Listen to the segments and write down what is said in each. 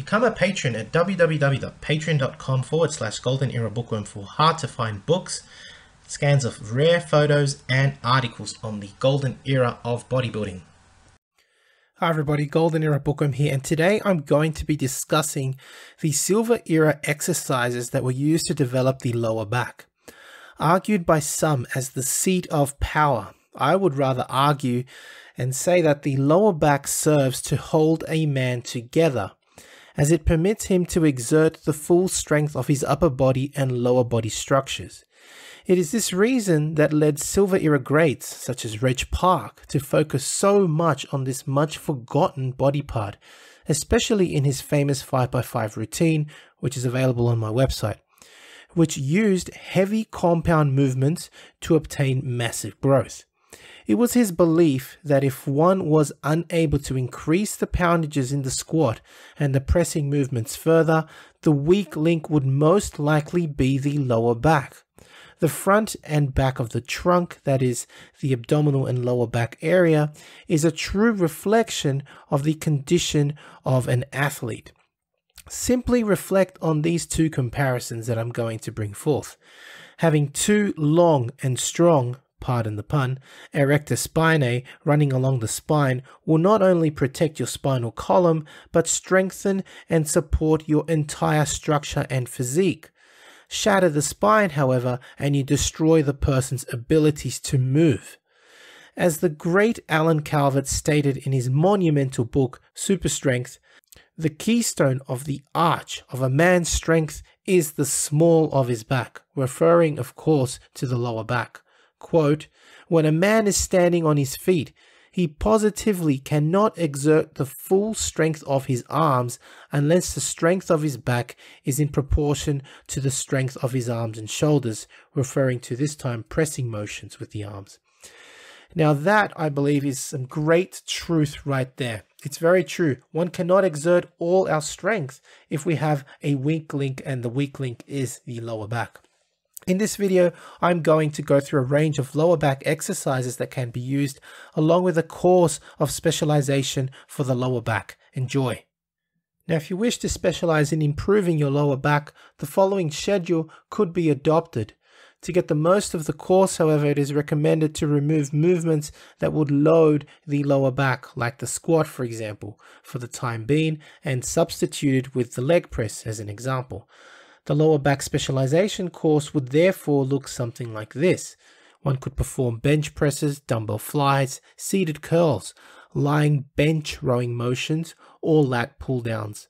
Become a patron at www.patreon.com/Golden Era Bookworm for hard to find books, scans of rare photos, and articles on the golden era of bodybuilding. Hi everybody, Golden Era Bookworm here, and today I'm going to be discussing the Silver Era exercises that were used to develop the lower back. Argued by some as the seat of power, I would rather argue and say that the lower back serves to hold a man together, as it permits him to exert the full strength of his upper body and lower body structures. It is this reason that led Silver Era greats such as Reg Park to focus so much on this much forgotten body part, especially in his famous 5x5 routine, which is available on my website, which used heavy compound movements to obtain massive growth. It was his belief that if one was unable to increase the poundages in the squat and the pressing movements further, the weak link would most likely be the lower back. The front and back of the trunk, that is, the abdominal and lower back area, is a true reflection of the condition of an athlete. Simply reflect on these two comparisons that I'm going to bring forth. Having two long and strong, pardon the pun, erector spinae running along the spine will not only protect your spinal column, but strengthen and support your entire structure and physique. Shatter the spine, however, and you destroy the person's abilities to move. As the great Alan Calvert stated in his monumental book, Super Strength, the keystone of the arch of a man's strength is the small of his back, referring, of course, to the lower back. Quote, "When a man is standing on his feet, he positively cannot exert the full strength of his arms unless the strength of his back is in proportion to the strength of his arms and shoulders," referring to this time pressing motions with the arms. Now that, I believe, is some great truth right there. It's very true. One cannot exert all our strength if we have a weak link, and the weak link is the lower back. In this video, I'm going to go through a range of lower back exercises that can be used, along with a course of specialization for the lower back. Enjoy. Now, if you wish to specialize in improving your lower back, the following schedule could be adopted. To get the most of the course, however, it is recommended to remove movements that would load the lower back, like the squat, for example, for the time being, and substitute it with the leg press as an example. The lower back specialization course would therefore look something like this. One could perform bench presses, dumbbell flies, seated curls, lying bench rowing motions, or lat pull downs,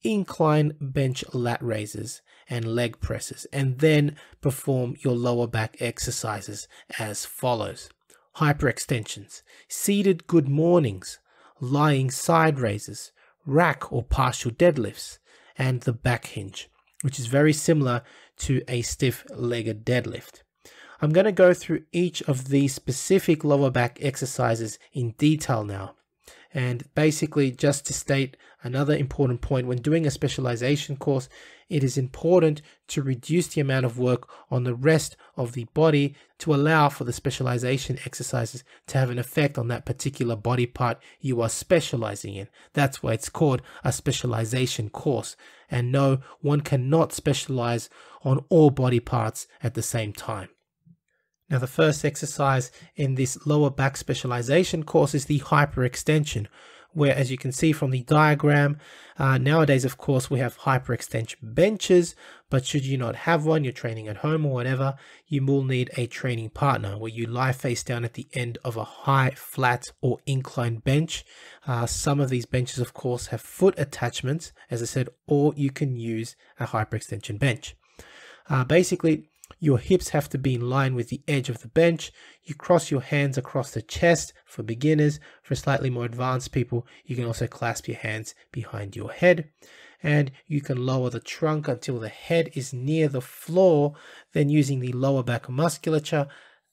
incline bench lat raises, and leg presses, and then perform your lower back exercises as follows: hyperextensions, seated good mornings, lying side raises, rack or partial deadlifts, and the back hinge, which is very similar to a stiff-legged deadlift. I'm going to go through each of these specific lower back exercises in detail now. And basically, just to state another important point, when doing a specialization course, it is important to reduce the amount of work on the rest of the body to allow for the specialization exercises to have an effect on that particular body part you are specializing in. That's why it's called a specialization course. And no, one cannot specialize on all body parts at the same time. Now, the first exercise in this lower back specialization course is the hyperextension, where, as you can see from the diagram, nowadays, of course, we have hyperextension benches, but should you not have one, you're training at home or whatever, you will need a training partner where you lie face down at the end of a high, flat, or inclined bench. Some of these benches, of course, have foot attachments, as I said, or you can use a hyperextension bench. Basically, your hips have to be in line with the edge of the bench. You cross your hands across the chest for beginners. For slightly more advanced people, you can also clasp your hands behind your head. And you can lower the trunk until the head is near the floor. Then, using the lower back musculature,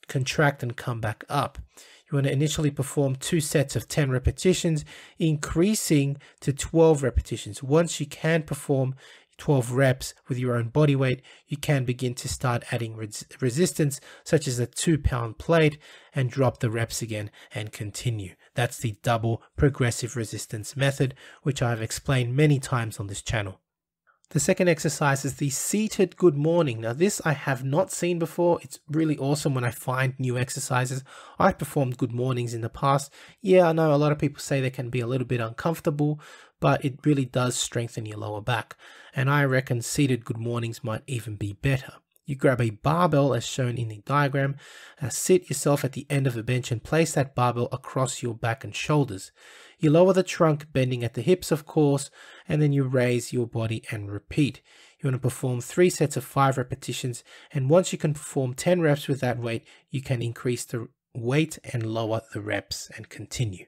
contract and come back up. You want to initially perform 2 sets of 10 repetitions, increasing to 12 repetitions. Once you can perform 12 reps with your own body weight, you can begin to start adding resistance, such as a 2-pound plate, and drop the reps again and continue. That's the double progressive resistance method, which I've explained many times on this channel. The second exercise is the seated good morning. Now this I have not seen before. It's really awesome when I find new exercises. I've performed good mornings in the past. Yeah, I know a lot of people say they can be a little bit uncomfortable, but it really does strengthen your lower back. And I reckon seated good mornings might even be better. You grab a barbell as shown in the diagram, sit yourself at the end of a bench and place that barbell across your back and shoulders. You lower the trunk, bending at the hips of course, and then you raise your body and repeat. You want to perform 3 sets of 5 repetitions, and once you can perform 10 reps with that weight, you can increase the weight and lower the reps and continue.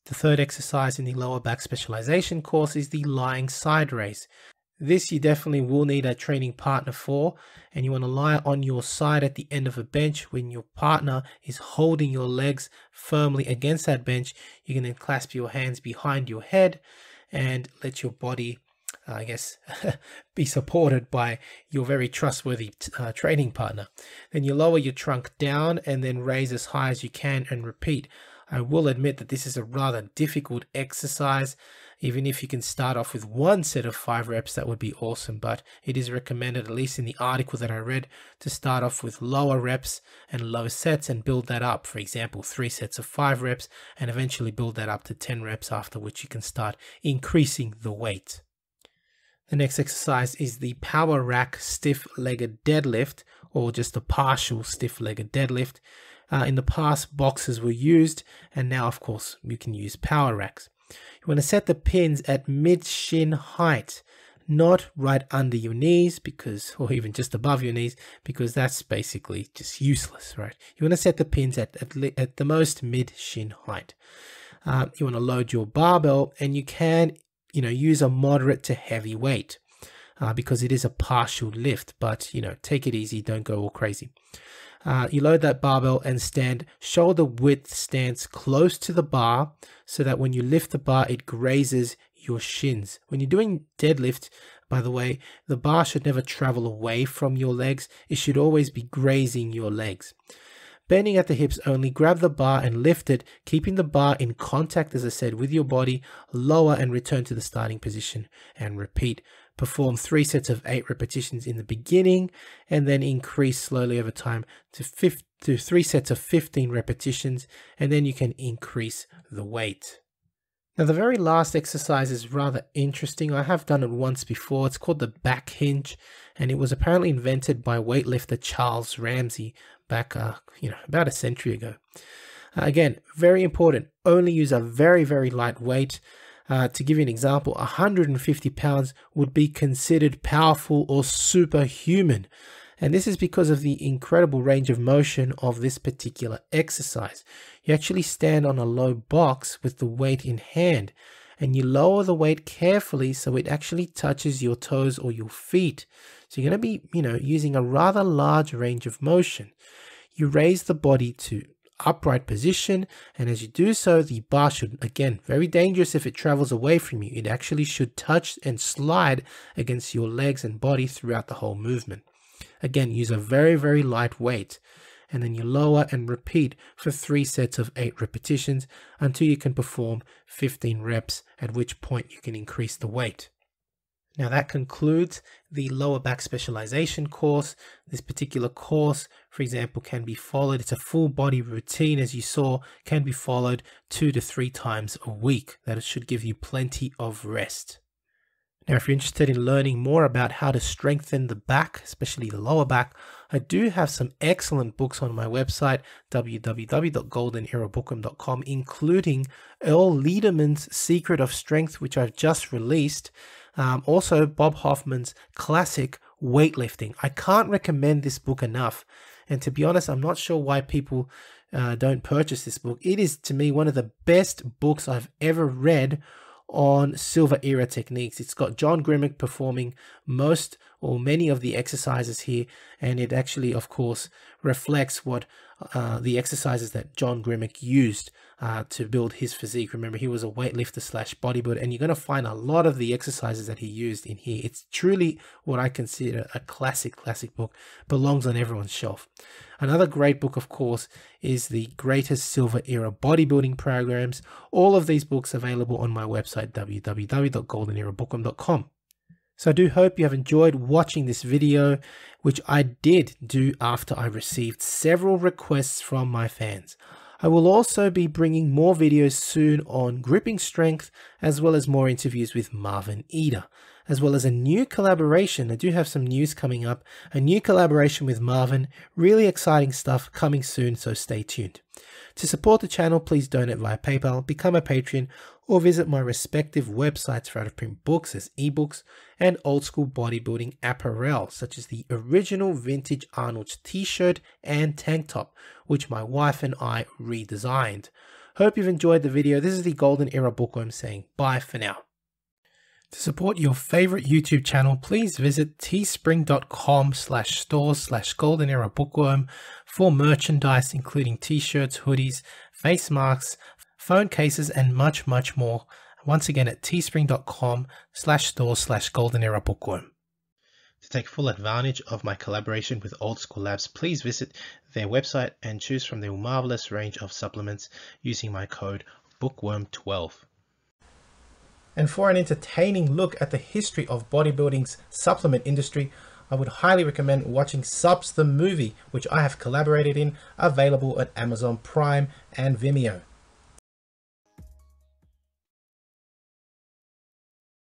The third exercise in the lower back specialization course is the lying side raise. This you definitely will need a training partner for, and you want to lie on your side at the end of a bench. When your partner is holding your legs firmly against that bench, you can then clasp your hands behind your head and let your body, be supported by your very trustworthy training partner. Then you lower your trunk down and then raise as high as you can and repeat. I will admit that this is a rather difficult exercise. Even if you can start off with 1 set of 5 reps, that would be awesome, but it is recommended, at least in the article that I read, to start off with lower reps and low sets and build that up. For example, 3 sets of 5 reps and eventually build that up to 10 reps, after which you can start increasing the weight. The next exercise is the power rack stiff-legged deadlift, or just a partial stiff-legged deadlift. In the past, boxes were used, and now, of course, you can use power racks. You want to set the pins at mid-shin height, not right under your knees, or even just above your knees, because that's basically just useless, right? You want to set the pins at the most mid-shin height. You want to load your barbell, and you can, use a moderate to heavy weight, because it is a partial lift, but, take it easy, don't go all crazy. You load that barbell and stand shoulder width stance close to the bar, so that when you lift the bar, it grazes your shins. When you're doing deadlift, by the way, the bar should never travel away from your legs. It should always be grazing your legs. Bending at the hips only, grab the bar and lift it, keeping the bar in contact, as I said, with your body. Lower and return to the starting position and repeat. Perform 3 sets of 8 repetitions in the beginning, and then increase slowly over time to 3 sets of 15 repetitions, and then you can increase the weight. Now the very last exercise is rather interesting. I have done it once before. It's called the back hinge, and it was apparently invented by weightlifter Charles Ramsey back about a century ago. Again, very important. Only use a very, very light weight. To give you an example, 150 pounds would be considered powerful or superhuman. And this is because of the incredible range of motion of this particular exercise. You actually stand on a low box with the weight in hand, and you lower the weight carefully so it actually touches your toes or your feet. So you're going to be, using a rather large range of motion. You raise the body to upright position, and as you do so, the bar should, again, very dangerous if it travels away from you, it actually should touch and slide against your legs and body throughout the whole movement. Again, use a very, very light weight, and then you lower and repeat for 3 sets of 8 repetitions until you can perform 15 reps, at which point you can increase the weight. Now that concludes the lower back specialization course. This particular course, for example, can be followed. It's a full body routine, as you saw, can be followed 2 to 3 times a week. That should give you plenty of rest. Now, if you're interested in learning more about how to strengthen the back, especially the lower back, I do have some excellent books on my website, www.goldenerabookham.com, including Earl Liederman's Secret of Strength, which I've just released. Also, Bob Hoffman's classic weightlifting. I can't recommend this book enough. And to be honest, I'm not sure why people don't purchase this book. It is, to me, one of the best books I've ever read on silver era techniques. It's got John Grimmick performing most or many of the exercises here, and it actually, of course, reflects what the exercises that John Grimmick used to build his physique. Remember, he was a weightlifter slash bodybuilder, and you're going to find a lot of the exercises that he used in here. It's truly what I consider a classic book, belongs on everyone's shelf. Another great book, of course, is the Greatest Silver Era Bodybuilding Programs. All of these books available on my website, www.goldenerabookworm.com. So I do hope you have enjoyed watching this video, which I did do after I received several requests from my fans. I will also be bringing more videos soon on gripping strength, as well as more interviews with Marvin Eder, as well as a new collaboration. I do have some news coming up, a new collaboration with Marvin, really exciting stuff coming soon, so stay tuned. To support the channel, please donate via PayPal, become a patron, or visit my respective websites for out-of-print books as ebooks and old school bodybuilding apparel, such as the original vintage Arnold's t-shirt and tank top, which my wife and I redesigned. Hope you've enjoyed the video. This is the Golden Era Bookworm saying bye for now. To support your favorite YouTube channel, please visit teespring.com/stores/Golden Era Bookworm for merchandise, including t-shirts, hoodies, face masks, phone cases, and much more. Once again at teespring.com/stores/Golden Era Bookworm. To take full advantage of my collaboration with Old School Labs, please visit their website and choose from their marvelous range of supplements using my code BOOKWORM12. And for an entertaining look at the history of bodybuilding's supplement industry, I would highly recommend watching Subs the Movie, which I have collaborated in, available at Amazon Prime and Vimeo.